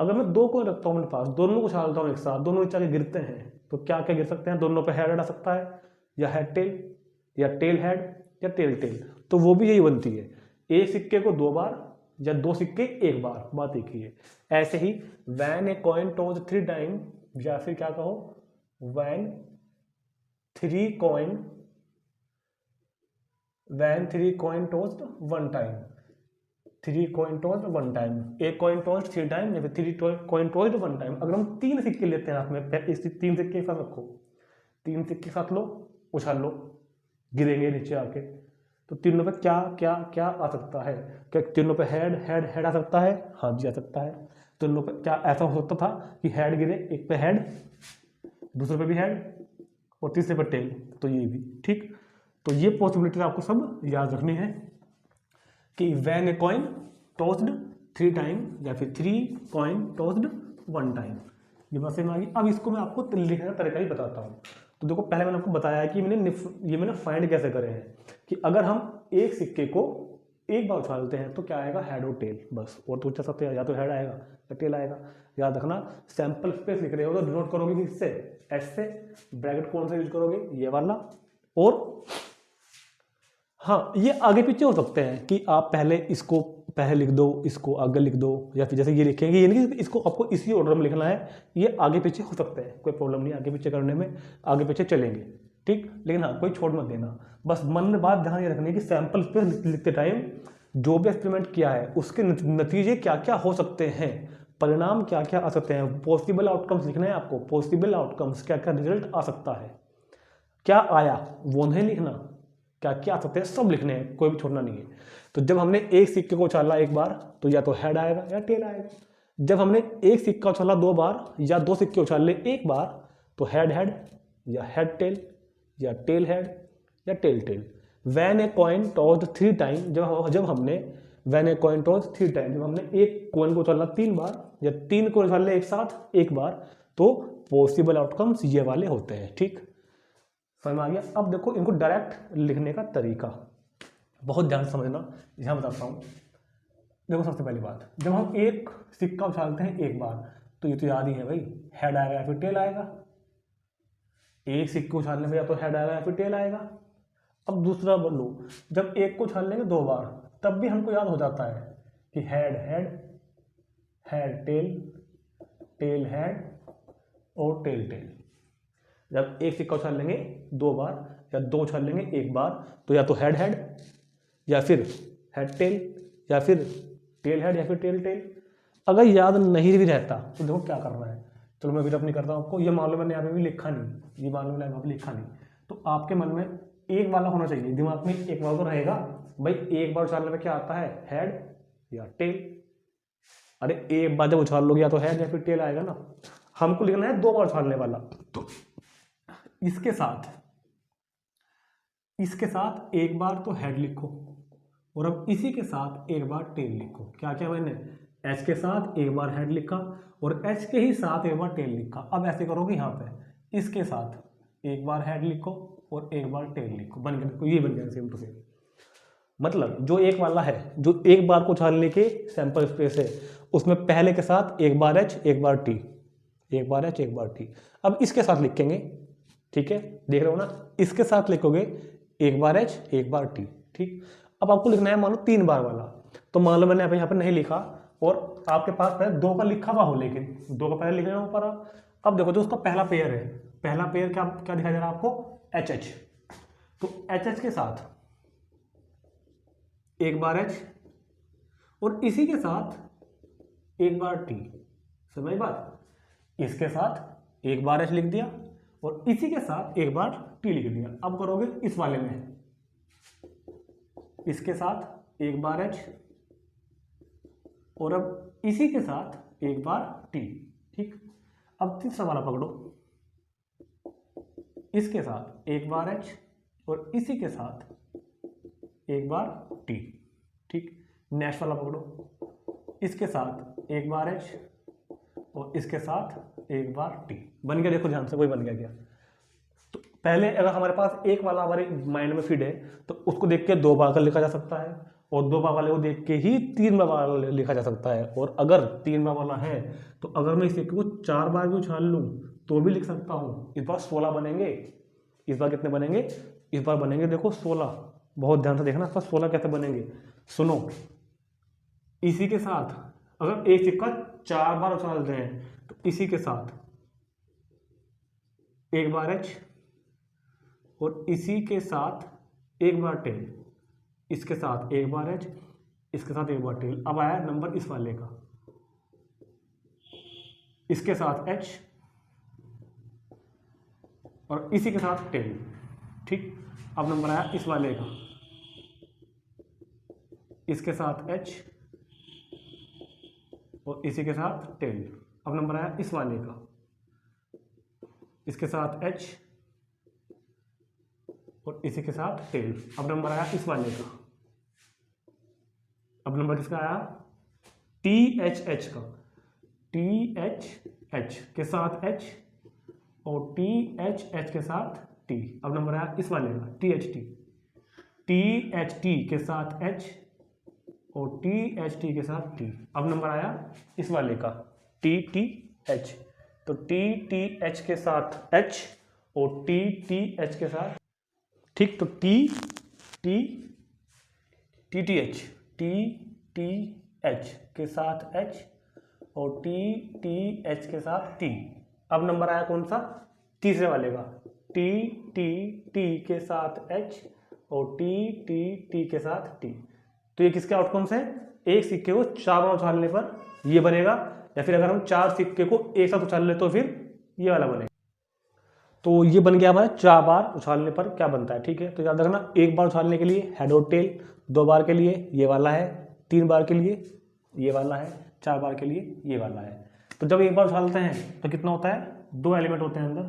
अगर मैं 2 कॉइन रखता हूँ मेरे पास, दोनों को उछालता हूँ एक साथ, दोनों नीचे आके गिरते हैं, तो क्या क्या गिर सकते हैं? दोनों पे हेड आ सकता है, या हेड टेल, या टेल हेड, या टेल टेल। तो वो भी यही बनती है, एक सिक्के को 2 बार, या 2 सिक्के 1 बार, बात एक ही है। ऐसे ही when a coin toss 3 time, या फिर क्या कहो, when 3 coin tossed 1 time, 3 coin tossed 1 time, एक कॉइन टॉस्ड 3 टाइम, या फिर 3 कॉइन टॉस्ड 1 टाइम। अगर हम 3 सिक्के लेते हैं हाथ में, इस 3 सिक्के के साथ रखो, 3 सिक्के साथ लो, उछाल लो, गिरेंगे नीचे आके, तो तीनों पे क्या क्या क्या आ सकता है? क्या तीनों पे हेड हेड हेड आ सकता है? हाँ जी आ सकता है। तीनों पे क्या ऐसा हो सकता था कि हेड गिरे, एक पे हेड, दूसरे पे भी हेड, और तीसरे पर टेल, तो ये भी। ठीक, तो ये पॉसिबिलिटी आपको सब याद रखनी है कि when a coin tossed 3 time या फिर 3 कॉइन टॉस्ड 1 टाइम, ये बात समझ में आ गई। अब इसको मैं आपको लिखने का तरीका ही बताता हूँ। तो देखो, पहले मैंने आपको बताया है कि मैंने फाइंड कैसे करे हैं कि अगर हम एक सिक्के को एक बार उछालते हैं तो क्या आएगा, हेड और टेल, बस। और तो उछल सकते हैं, या तो हेड आएगा या टेल आएगा। याद रखना, सैंपल स्पेस लिख रहे हो तो डिनोट करोगे किससे, एस से। ब्रैकेट कौन सा यूज करोगे, ये वाला। और हाँ, ये आगे पीछे हो सकते हैं कि आप पहले इसको पहले लिख दो, इसको आगे लिख दो, या फिर जैसे ये लिखेंगे, ये नहीं कि इसको आपको इसी ऑर्डर में लिखना है, ये आगे पीछे हो सकते हैं, कोई प्रॉब्लम नहीं, आगे पीछे करने में आगे पीछे चलेंगे। ठीक, लेकिन हाँ, कोई छोड़ मत देना। बस मन में बात ध्यान ये रखनी है कि सैंपल स्पेस लिखते टाइम जो भी एक्सपेरिमेंट किया है उसके नतीजे क्या क्या हो सकते हैं, परिणाम क्या क्या आ सकते हैं, पॉसिबल आउटकम्स लिखना है आपको। पॉसिबल आउटकम्स, क्या क्या रिजल्ट आ सकता है, क्या आया वो नहीं लिखना, क्या क्या आ सकते हैं सब लिखने हैं, कोई भी छोड़ना नहीं है। तो जब हमने एक सिक्के को उछाला एक बार तो या तो हेड आएगा या टेल आएगा। जब हमने एक सिक्का उछाला 2 बार या 2 सिक्के उछाल ले एक बार तो हेड हेड या हेड टेल या टेल हेड या tail tail. When a coin tossed 3 time, जब हमने when a coin tossed 3 time, जब हमने एक कॉइन को उछाला 3 बार या 3 को उछाल ले एक साथ एक बार, तो पॉसिबल आउटकम्स ये वाले होते हैं। ठीक, समझ में आ गया। अब देखो, इनको डायरेक्ट लिखने का तरीका बहुत ध्यान से समझना, यहाँ बताता हूँ। देखो, सबसे पहली बात, जब हम एक सिक्का उछालते हैं एक बार तो ये तो याद ही है भाई, हेड आएगा या फिर टेल आएगा। एक सिक्के उछालने में या तो हेड आएगा या फिर टेल आएगा। अब दूसरा बोलो, जब एक को उछाल लेंगे 2 बार तब भी हमको याद हो जाता है कि head head, head tail, tail head और टेल टेल। जब एक सिक्का उछाल लेंगे 2 बार या 2 उछाल लेंगे एक बार तो या तो हेड हेड या फिर हेड टेल या फिर टेल हेड या फिर टेल टेल। अगर याद नहीं भी रहता तो देखो क्या करना है। चलो मैं भी अपनी करता हूँ आपको। ये मान लो मैंने यहाँ पे भी लिखा नहीं, ये मान लो मैंने यहाँ पे लिखा नहीं, तो आपके मन में एक वाला होना चाहिए, दिमाग में एक वाला तो रहेगा भाई। एक बार उछालने में क्या आता है, हेड या टेल। अरे एक बार जब उछाल लोगे या तो हेड या फिर टेल आएगा ना। हमको लिखना है 2 बार उछालने वाला, तो इसके साथ एक बार तो हेड लिखो और अब इसी के साथ एक बार टेल लिखो। क्या क्या मैंने एच के साथ एक बार हेड लिखा और एच के ही साथ एक बार टेल लिखा। अब ऐसे करोगे यहाँ पे, इसके साथ एक बार हेड लिखो और एक बार टेल लिखो, बन गया। देखो ये बन गया सेम टू सेम। मतलब जो एक वाला है, जो एक बार को उछालने के सैंपल स्पेस है, उसमें पहले के साथ एक बार एच एक बार टी, एक बार एच एक बार टी। अब इसके साथ लिखेंगे, ठीक है, देख रहे हो ना, इसके साथ लिखोगे एक बार एच एक बार टी। ठीक, अब आपको लिखना है मान लो 3 बार वाला, तो मान लो मैंने यहाँ पे नहीं लिखा और आपके पास पहले 2 का लिखा हुआ हो, लेकिन 2 का पहले लिखना ऊपर। अब देखो जो उसका पहला पेयर है, पहला पेयर क्या क्या दिखाई दे रहा है आपको, एच एच। तो एच एच के साथ एक बार एच और इसी के साथ एक बार टी। समझ बात, इसके साथ एक बार एच लिख दिया और इसी के साथ एक बार टी लिख दिया। अब करोगे इस वाले में, इसके साथ एक बार एच और अब इसी के साथ एक बार टी। ठीक, अब तीसरा वाला पकड़ो, इसके साथ एक बार एच और इसी के साथ एक बार टी। ठीक, नेक्स्ट वाला पकड़ो, इसके साथ एक बार एच और इसके साथ एक बार टी। बन गया, देखो ध्यान से, वही बन गया क्या। तो पहले अगर हमारे पास एक वाला हमारे माइंड में फीड है तो उसको देख के 2 बार का लिखा जा सकता है और 2 बार वाले को देख के ही 3 बार वाला लिखा जा सकता है। और अगर 3 बार वाला है तो अगर मैं इस सिक्के को 4 बार भी उछाल लूँ तो भी लिख सकता हूँ। इस बार 16 बनेंगे। इस बार कितने बनेंगे, इस बार बनेंगे देखो 16। बहुत ध्यान से देखना, इस बार 16 कैसे बनेंगे। सुनो, इसी के साथ अगर एक सिक्का 4 बार उछाल रहे हैं तो इसी के साथ एक बार एच और इसी के साथ एक बार टेल, इसके साथ एक बार एच, इसके साथ एक बार टेल। अब आया नंबर इस वाले का, इसके साथ एच और इसी के साथ टेल। ठीक, अब नंबर आया इस वाले का, इसके साथ एच और इसी के साथ टेल। अब नंबर आया इस वाले का, इसके साथ एच इसी के साथ टेल। अब नंबर आया इस वाले का, अब नंबर किसका आया, THH का, THH के साथ H और THH के साथ T। अब नंबर आया इस वाले का THT, THT के साथ H और THT के साथ T। अब नंबर आया इस वाले का TTH, तो TTH के साथ H और TTH के साथ, ठीक, तो TTH के साथ H और TTH के साथ T। अब नंबर आया कौन सा, तीसरे वाले का TTT के साथ H और TTT के साथ T। तो ये किसके आउटकम्स हैं, एक सिक्के को 4 बार उछालने पर ये बनेगा, या फिर अगर हम 4 सिक्के को एक साथ उछाल ले तो फिर ये वाला बनेगा। तो ये बन गया हमारा 4 बार उछालने पर क्या बनता है, ठीक है। तो याद रखना, 1 बार उछालने के लिए हेड और टेल, 2 बार के लिए ये वाला है, 3 बार के लिए ये वाला है, 4 बार के लिए ये वाला है। तो जब 1 बार उछालते हैं तो कितना होता है, 2 एलिमेंट होते हैं अंदर।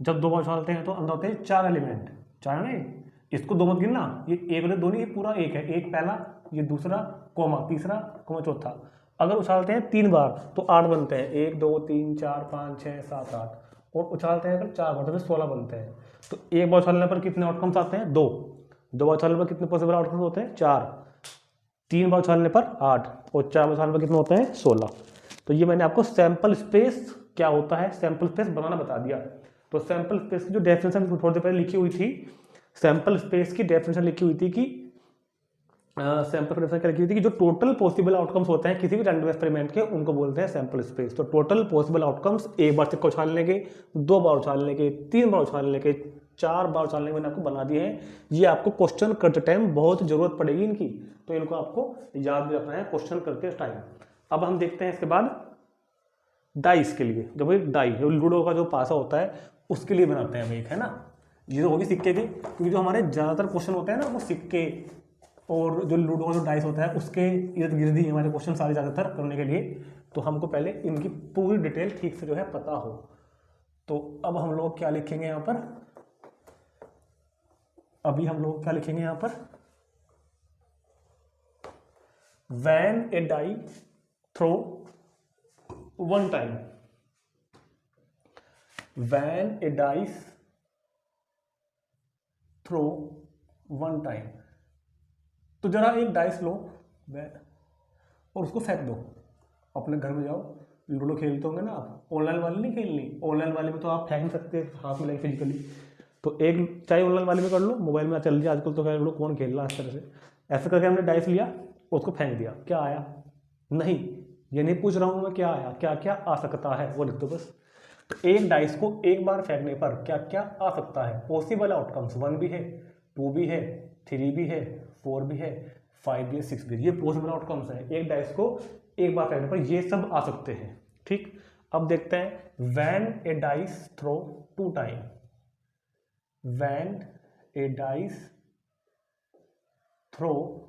जब 2 बार उछालते हैं तो अंदर होते हैं 4 एलिमेंट, 4 नहीं, इसको 2 मत गिनना, ये एक और दो नहीं, ये पूरा एक है, एक पहला, ये दूसरा, कोमा तीसरा, कोमा चौथा। अगर उछालते हैं 3 बार तो 8 बनते हैं, 1 2 3 4 5 6 7 8, और उछालते हैं अगर 4 बार तो फिर 16 बनते हैं। तो 1 बार उछालने पर कितने आउटकम्स आते हैं, 2 बार उछालने पर कितने पॉसिबल आउटकम्स होते हैं, 4, 3 बार उछालने पर 8 और 4 बार उछालने पर कितने होते हैं, 16। तो ये मैंने आपको सैंपल स्पेस क्या होता है, सैंपल स्पेस बनाना बता दिया। तो सैंपल स्पेस की जो डेफिनेशन थोड़ी देर पहले लिखी हुई थी, सैंपल स्पेस की डेफिनेशन लिखी हुई थी कि सैंपल डेफिनेशन क्या लिखी हुई थी कि जो टोटल पॉसिबल आउटकम्स होते हैं किसी भी रैंडम एक्सपेरिमेंट के, उनको बोलते हैं सैंपल स्पेस। तो टोटल पॉसिबल आउटकम्स 1 बार सिक्का उछालने के, 2 बार उछालने के, 3 बार उछालने के, 4 बार उछालने के मैंने आपको बना दिए हैं। ये आपको क्वेश्चन करते टाइम बहुत जरूरत पड़ेगी इनकी, तो इनको आपको याद भी रखना है क्वेश्चन करते टाइम। अब हम देखते हैं इसके बाद डाइस के लिए, जब एक डाई लूडो का जो पासा होता है उसके लिए बनाते हैं हम एक, है ना, ये तो होगी सिक्के की, क्योंकि जो हमारे ज़्यादातर क्वेश्चन होते हैं ना वो सिक्के और जो लूडो का जो डाइस होता है उसके इर्द गिर्द ही हमारे क्वेश्चन सारे ज़्यादातर करने के लिए, तो हमको पहले इनकी पूरी डिटेल ठीक से जो है पता हो। तो अब हम लोग क्या लिखेंगे यहाँ पर, अभी हम लोग क्या लिखेंगे यहाँ पर, when a die throw 1 time, when a dice throw 1 time. तो जरा एक डाइस लो और उसको फेंक दो, अपने घर में जाओ, लूडो खेलते होंगे ना आप, ऑनलाइन वाली नहीं खेलनी, ऑनलाइन वाले में तो आप फेंक नहीं सकते हाथ में लेके फिजिकली, तो एक चाहे ऑनलाइन वाले में कर लो, मोबाइल में चल दिया आजकल, तो खैर लोग कौन खेल रहा है इस तरह से। ऐसा करके हमने डाइस लिया, उसको फेंक दिया, क्या आया, नहीं, ये नहीं पूछ रहा हूँ मैं क्या आया, क्या क्या आ सकता है वो लिख दो बस। तो एक डाइस को एक बार फेंकने पर क्या क्या आ सकता है, पॉसिबल आउटकम्स 1 भी है, 2 भी है, 3 भी है, 4 भी है, 5 भी है, 6 भी है, ये पॉसिबल आउटकम्स है। एक डाइस को एक बार फेंकने पर ये सब आ सकते हैं, ठीक। अब देखते हैं when a dice throw 2 time, when a dice throw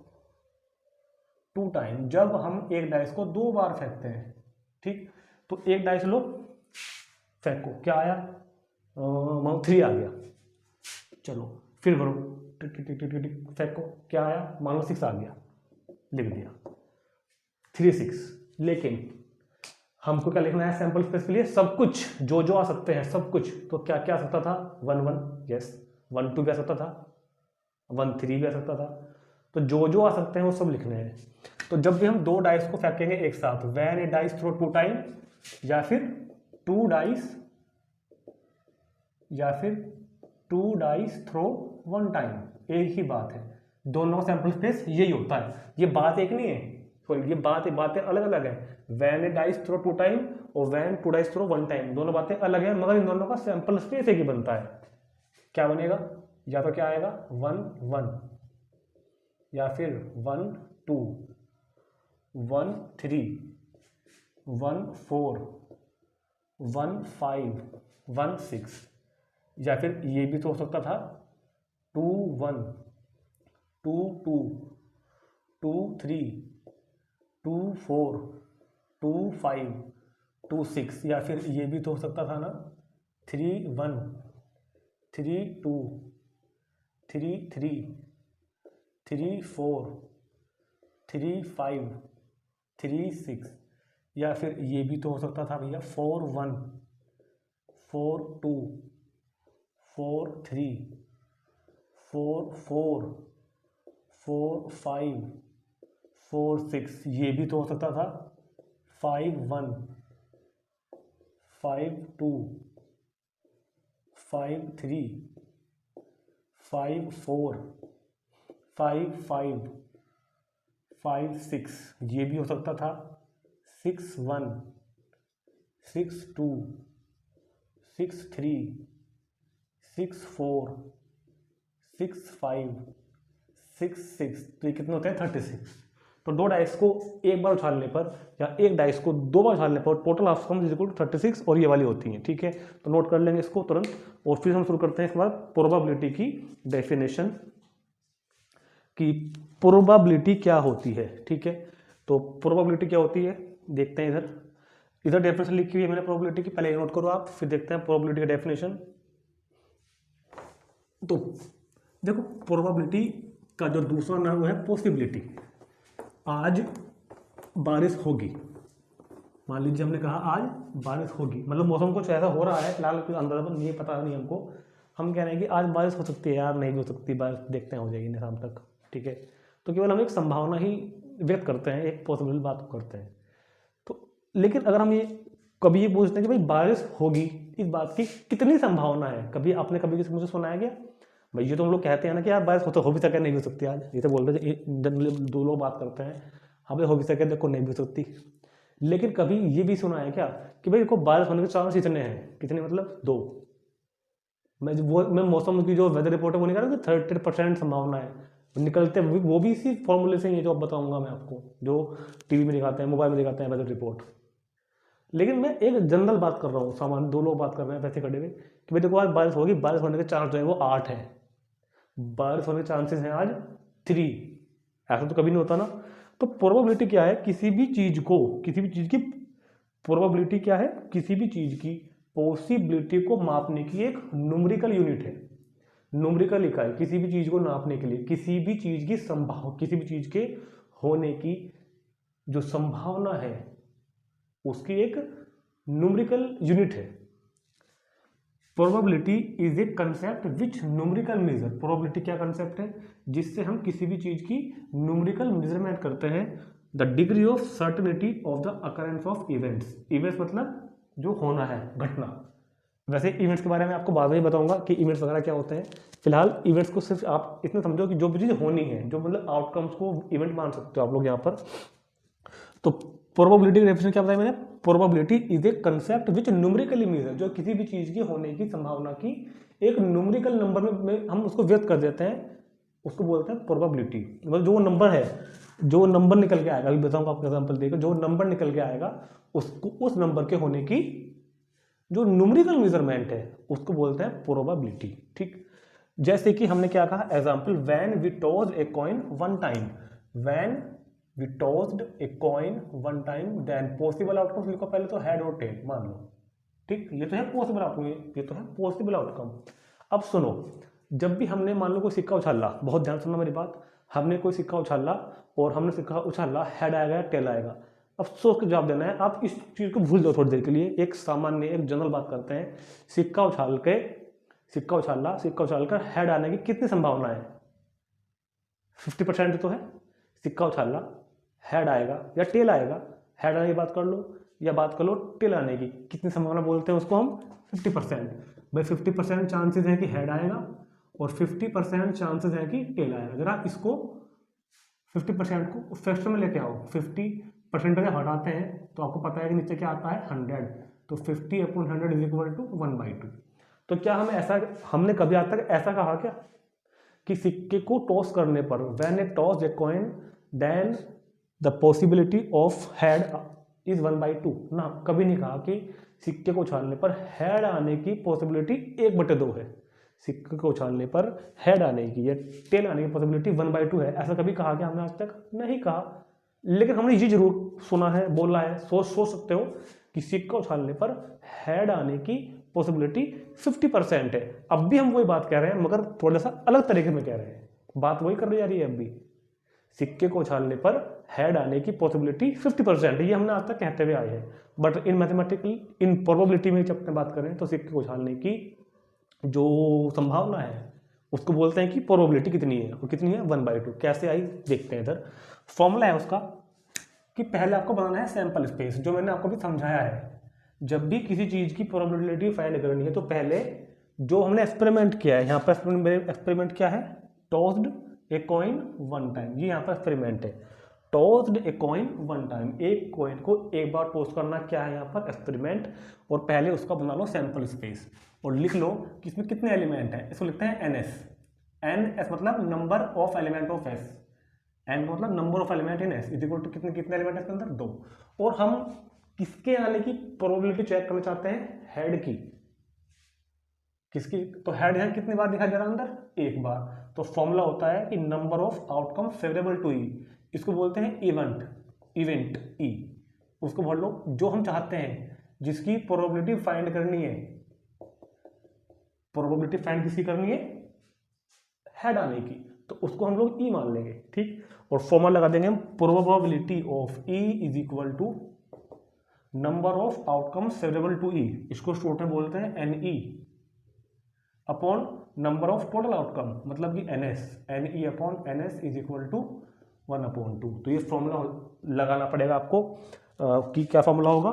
2 time, जब हम एक डाइस को 2 बार फेंकते हैं, ठीक। तो एक डाइस लो, फेंको, क्या आया, 3 आ गया, चलो फिर भरो, टिक टिक टिक टिक टिक, फेंको, क्या आया, मान लो 6 आ गया, लिख दिया 3 6। लेकिन हमको क्या लिखना है सैंपल स्पेस के लिए, सब कुछ जो जो आ सकते हैं सब कुछ। तो क्या क्या आ सकता था, 1 1, यस, 1 2 भी आ सकता था, 1 3 भी आ सकता था। तो जो जो आ सकते हैं वो सब लिखने हैं। तो जब भी हम 2 डाइस को फेंकेंगे एक साथ, when a dice throw 2 time, या फिर 2 डाइस, या फिर 2 डाइस थ्रो 1 टाइम, एक ही बात है, दोनों सैंपल स्पेस यही होता है। ये बात एक नहीं है, ये बातें अलग अलग है। When a dice throw 2 time और व्हेन 2 डाइस थ्रो 1 टाइम, दोनों बातें अलग है, मगर इन दोनों का सैंपल स्पेस एक ही बनता है। क्या बनेगा, या तो क्या आएगा 1 1, या फिर 1 2, 1 3, 1 4, 1 5, 1 6, या फिर ये भी तो हो सकता था 2 1, 2 2, 2 3, 2 4, 2 5, 2 6, या फिर ये भी तो हो सकता था ना 3 1, 3 2, 3 3, 3 4, 3 5, 3 6, या फिर ये भी तो हो सकता था भैया 4 1, 4 2, 4 3, 4 4, 4 5, 4 6, ये भी तो हो सकता था 5 1, 5 2, 5 3, 5 4, 5 5, 5 6, ये भी हो सकता था 6 1, 6 2, 6 3, 6 4, 6 5, 6 6, तो ये कितने होते हैं 36। तो दो डाइस को एक बार उछालने पर या एक डाइस को दो बार उछालने पर total outcome is equal to 36 और ये वाली होती हैं। ठीक है, तो नोट कर लेंगे इसको तुरंत और फिर हम शुरू करते हैं इसके बाद प्रोबेबिलिटी की डेफिनेशन कि प्रोबेबिलिटी क्या होती है। ठीक है, तो प्रोबेबिलिटी क्या होती है देखते हैं। इधर इधर डेफिनेशन लिखी हुई है मैंने प्रोबेबिलिटी की, पहले नोट करो आप, फिर देखते हैं प्रोबेबिलिटी का डेफिनेशन। तो देखो प्रोबेबिलिटी का जो दूसरा नाम है पॉसिबिलिटी। आज बारिश होगी, मान लीजिए हमने कहा आज बारिश होगी, मतलब मौसम कुछ ऐसा हो रहा है फिलहाल कुछ अंदाजा नहीं पता नहीं हमको, हम कह रहे हैं कि आज बारिश हो सकती है यार, नहीं भी हो सकती बारिश, देखते हैं हो जाएगी शाम तक। ठीक है, तो केवल हम एक संभावना ही व्यक्त करते हैं, एक पॉसिबल बात को करते हैं। तो लेकिन अगर हम ये कभी ये पूछते हैं कि भाई बारिश होगी, इस बात की कितनी संभावना है, कभी आपने कभी किसी मुझे सुनाया गया भाई? ये तो हम लोग कहते हैं ना कि यार बारिश हो भी सके नहीं हो सकती आज, ये तो बोलते हैं जनरली दो लोग बात करते हैं, हाँ भाई हो भी सके देखो नहीं भी हो सकती। लेकिन कभी ये भी सुना है क्या कि भाई देखो बारिश होने के चांस इतने हैं, कितने मतलब 2। मैं मौसम की जो वेदर रिपोर्ट है वो नहीं कह रहा कि 30% संभावना है, निकलते वो भी इसी फॉर्मूले से ही है जो अब बताऊंगा मैं आपको, जो टीवी में दिखाते हैं, मोबाइल में दिखाते हैं वेदर रिपोर्ट। लेकिन मैं एक जनरल बात कर रहा हूँ, सामान्य दो लोग बात कर रहे हैं वैसे खड़े हुए कि भाई देखो आज बारिश होगी, बारिश होने के चांस जो है वो 8 है, बारिश होने के चांसेस हैं आज 3। ऐसा तो कभी नहीं होता ना। तो प्रोबेबिलिटी क्या है, किसी भी चीज की प्रोबेबिलिटी क्या है, किसी भी चीज की पॉसिबिलिटी को मापने की एक न्यूमेरिकल यूनिट है, न्यूमेरिकल इकाई, किसी भी चीज को नापने के लिए, किसी भी चीज के होने की जो संभावना है उसकी एक न्यूमेरिकल यूनिट है। Probability is a concept which numerical measure, probability क्या कंसेप्ट है जिससे हम किसी भी चीज की न्यूमेरिकल मेजरमेंट करते हैं the degree of certainty of the occurrence of events. Events मतलब जो होना है, घटना। वैसे इवेंट्स के बारे में आपको बाद में बताऊंगा कि इवेंट्स वगैरह क्या होते हैं। फिलहाल इवेंट्स को सिर्फ आप इतना समझो कि जो भी चीज़ होनी है, जो मतलब आउटकम्स को इवेंट मान सकते हो आप लोग यहाँ पर। तो प्रोबेबिलिटी की डेफिनेशन क्या बताया मैंने, probability is a concept which numerically measure, जो किसी भी चीज़ की होने की संभावना की एक न्यूमेरिकल नंबर में हम उसको व्यक्त कर देते हैं, उसको बोलते हैं प्रोबेबिलिटी। मतलब जो नंबर है, जो नंबर निकल के आएगा, अभी बताऊंगा आपको एग्जाम्पल देकर, जो नंबर निकल के आएगा उसको, उस नंबर के होने की जो न्यूमेरिकल मेजरमेंट है उसको बोलते हैं प्रोबेबिलिटी। ठीक, जैसे कि हमने क्या कहा example, when we tossed a coin one time, when we tossed a coin one time, then possible outcome लिखो पहले तो हेड और टेल मान लो। ठीक, ये तो है पॉसिबल आउटकम, ये तो है पॉसिबल आउटकम। अब सुनो, जब भी हमने मान लो कोई सिक्का उछाला, बहुत ध्यान सुनना मेरी बात, हमने कोई सिक्का उछाला और हमने सिक्का उछाला, हेड आएगा या टेल आएगा, अब सोच के जवाब देना है। आप इस चीज को भूल जाओ थोड़ी देर के लिए, एक सामान्य एक जनरल बात करते हैं। सिक्का उछाल कर हेड आने की कितनी संभावना है? 50% तो है। सिक्का उछाला, हेड आएगा या टेल आएगा, हेड आने की बात कर लो या बात कर लो टेल आने की, कितनी संभावना बोलते हैं उसको हम? 50%। भाई 50% चांसेस है कि हेड आएगा और 50% चांसेस है कि टेल आएगा। अगर आप इसको 50% को फ्रैक्शन में लेके आओ, 50% जब हटाते हैं तो आपको पता है कि नीचे क्या आता है 100, तो 50/100 इज इक्वल टू 1/2। तो क्या हमने कभी आज तक ऐसा कहा क्या कि सिक्के को टॉस करने पर, when a toss a coin then the possibility of head is 1/2? ना, कभी नहीं कहा कि सिक्के को उछालने पर हेड आने की पॉसिबिलिटी 1/2 है। सिक्के को उछालने पर हेड आने की या टेल आने की पॉसिबिलिटी 1/2 है, ऐसा कभी कहा क्या हमने आज तक? नहीं कहा। लेकिन हमने ये जरूर सुना है, बोला है, सोच सकते हो कि सिक्का उछालने पर हेड आने की पॉसिबिलिटी 50% है। अब भी हम वही बात कह रहे हैं मगर थोड़ा सा अलग तरीके में कह रहे हैं, बात वही कर रही जा रही है। अब भी सिक्के को उछालने पर हेड आने की पॉसिबिलिटी 50%, ये हमने आज तक कहते हुए आए हैं। But in mathematical in probability में जब बात करें तो सिक्के को उछालने की जो संभावना है उसको बोलते हैं कि प्रोबेबिलिटी कितनी है, और कितनी है 1/2। कैसे आई देखते हैं। इधर फॉर्मूला है उसका कि पहले आपको बनाना है सैंपल स्पेस, जो मैंने आपको भी समझाया है। जब भी किसी चीज़ की प्रोबेबिलिटी फाइंड करनी है तो पहले जो हमने एक्सपेरिमेंट किया है, यहाँ पर एक्सपेरिमेंट क्या है, टॉस्ड ए कॉइन 1 टाइम। ये यहाँ पर एक्सपेरिमेंट है, टॉस्ड ए कॉइन 1 टाइम। एक कॉइन को एक बार टॉस करना क्या है यहाँ पर एक्सपेरिमेंट, और पहले उसका बना लो सैंपल स्पेस और लिख लो कि इसमें कितने एलिमेंट हैं। इसको लिखते हैं NS। NS मतलब number of element of S, N मतलब number of element in S, equal to कितने कितने एलिमेंट है इसके अंदर 2। और हम किसके आने की प्रोबेबिलिटी चेक करना चाहते हैं, हेड की। किसकी, तो हेड है कितनी बार दिखाई दे रहा है अंदर, एक बार। तो फॉर्मूला होता है कि number of outcome favourable to E, इसको बोलते हैं इवेंट ई। उसको बोल लो जो हम चाहते हैं, जिसकी प्रोबेबिलिटी फाइंड करनी है। प्रोबेबिलिटी फाइंड किसकी करनी है, हेड आने की, तो उसको हम लोग ई मान लेंगे, ठीक। और फॉर्मूला लगा देंगे हम, probability of E is equal to number of outcomes favourable to E, इसको शॉर्ट में बोलते हैं NE, upon number of total outcome मतलब कि NS, NE upon NS is equal to 1/2। तो ये फॉर्मूला लगाना पड़ेगा आपको कि क्या फॉर्मूला होगा,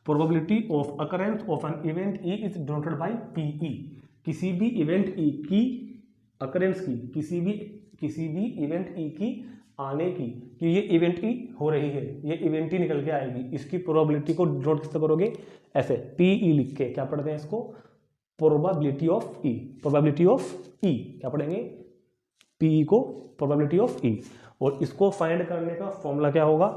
probability of occurrence of an event E is denoted by PE। किसी भी इवेंट E की अकरेंस की, किसी भी इवेंट E की आने की, कि ये इवेंट E हो रही है, ये इवेंट ही निकल के आएगी, इसकी प्रोबेबिलिटी को डिनोट किससे करोगे, ऐसे PE लिख के। क्या पढ़ते हैं इसको, probability of E, probability of E क्या पढ़ेंगे, PE को प्रोबेबिलिटी ऑफ E। और इसको फाइंड करने का फॉर्मूला क्या होगा,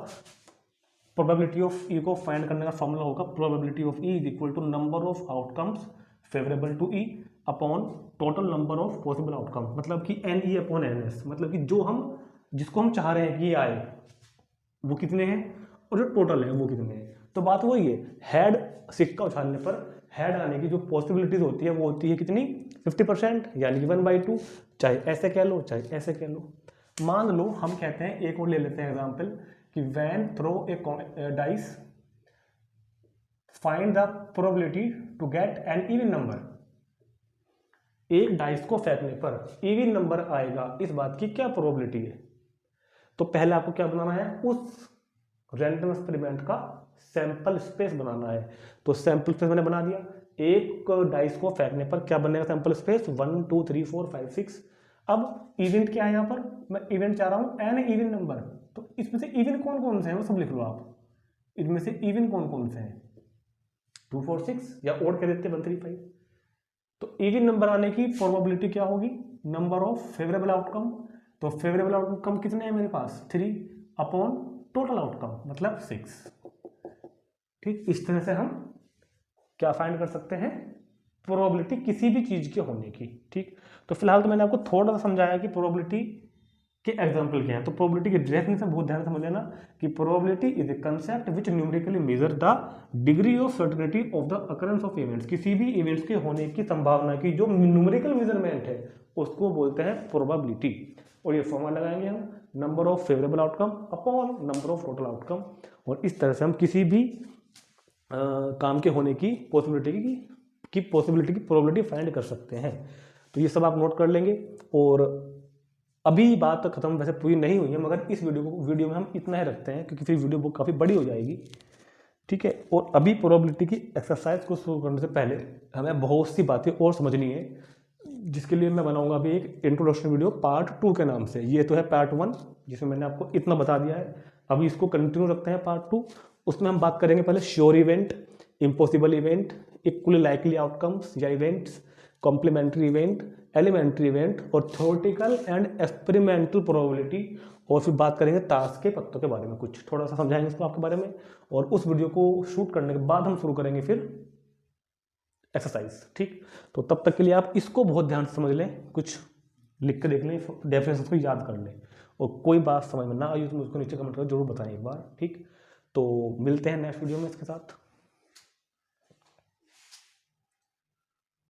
प्रोबेबिलिटी ऑफ E को फाइंड करने का फॉर्मूला होगा probability of E is equal to number of outcomes favourable to E upon total number of possible outcome, मतलब कि NE अपॉन NS, मतलब कि जिसको हम चाह रहे हैं कि ये आए वो कितने हैं, और जो टोटल है वो कितने हैं। तो बात वही है, हेड सिक्का उछालने पर हेड आने की जो पॉसिबिलिटीज होती है वो होती है कितनी, 50%, यानी कि 1/2। चाहे ऐसे कह लो चाहे ऐसे कह लो। मान लो हम कहते हैं, एक और ले लेते हैं एग्जांपल, कि when throw a dice find the probability to get an even number. एक डाइस को फेंकने पर इवन नंबर आएगा, इस बात की क्या प्रोबेबिलिटी है। तो पहले आपको क्या बनाना है, उस रैंडम एक्सपेरिमेंट का सैंपल स्पेस बनाना है। तो सैंपल स्पेस मैंने बना दिया, एक डाइस को फेंकने पर क्या बनेगा सैंपल स्पेस, 1 2 3 4 5 6। अब इवेंट क्या है यहाँ पर, मैं इवेंट चाह रहा हूँ एन इवन नंबर, तो इसमें से इवन कौन कौन से हैं वो सब लिख लो आप। इनमें से इवन कौन कौन से हैं, 2 4 6, या और कह देते 1 3 5। तो इवन नंबर आने की प्रोबेबिलिटी क्या होगी, नंबर ऑफ फेवरेबल आउटकम। तो फेवरेबल आउटकम कितने हैं मेरे पास, 3 अपॉन टोटल आउटकम मतलब 6। ठीक, इस तरह से हम क्या फाइंड कर सकते हैं, प्रोबेबिलिटी किसी भी चीज के होने की। ठीक, तो फिलहाल तो मैंने आपको थोड़ा सा समझाया कि प्रोबेबिलिटी के एग्जांपल क्या है। तो प्रोबेबिलिटी की डेफिनेशन बहुत ध्यान से समझ लेना कि probability is a concept which numerically measure the degree of certainty of the occurrence of events. किसी भी इवेंट्स के होने की संभावना की जो न्यूमेरिकल मेजरमेंट है उसको बोलते हैं प्रोबेबिलिटी। और ये फॉर्मूला लगाएंगे हम, number of favourable outcome upon number of total outcome. और इस तरह से हम किसी भी काम के होने की पॉसिबिलिटी की प्रोबेबिलिटी फाइंड कर सकते हैं। तो ये सब आप नोट कर लेंगे। और अभी बात खत्म वैसे पूरी नहीं हुई है, मगर इस वीडियो में हम इतना ही रखते हैं क्योंकि फिर वीडियो बुक काफ़ी बड़ी हो जाएगी। ठीक है, और अभी प्रोबेबिलिटी की एक्सरसाइज को शुरू करने से पहले हमें बहुत सी बातें और समझनी है, जिसके लिए मैं बनाऊंगा अभी एक इंट्रोडक्शन वीडियो पार्ट 2 के नाम से। ये तो है पार्ट 1 जिसमें मैंने आपको इतना बता दिया है। अभी इसको कंटिन्यू रखते हैं पार्ट 2। उसमें हम बात करेंगे पहले sure event, impossible event, equally likely outcomes या events, complementary event, elementary event और थ्योरेटिकल एंड एक्सपेरिमेंटल प्रोबेबिलिटी। और फिर बात करेंगे ताश के पत्तों के बारे में, कुछ थोड़ा सा समझाएंगे इसको आपके बारे में। और उस वीडियो को शूट करने के बाद हम शुरू करेंगे फिर एक्सरसाइज। ठीक, तो तब तक के लिए आप इसको बहुत ध्यान से समझ लें, कुछ लिख के देख लें, डेफिनेशन को याद कर लें। और कोई बात समझ में ना आई तो मुझको नीचे कमेंट कर जरूर बताएं एक बार। ठीक, तो मिलते हैं नेक्स्ट वीडियो में इसके साथ।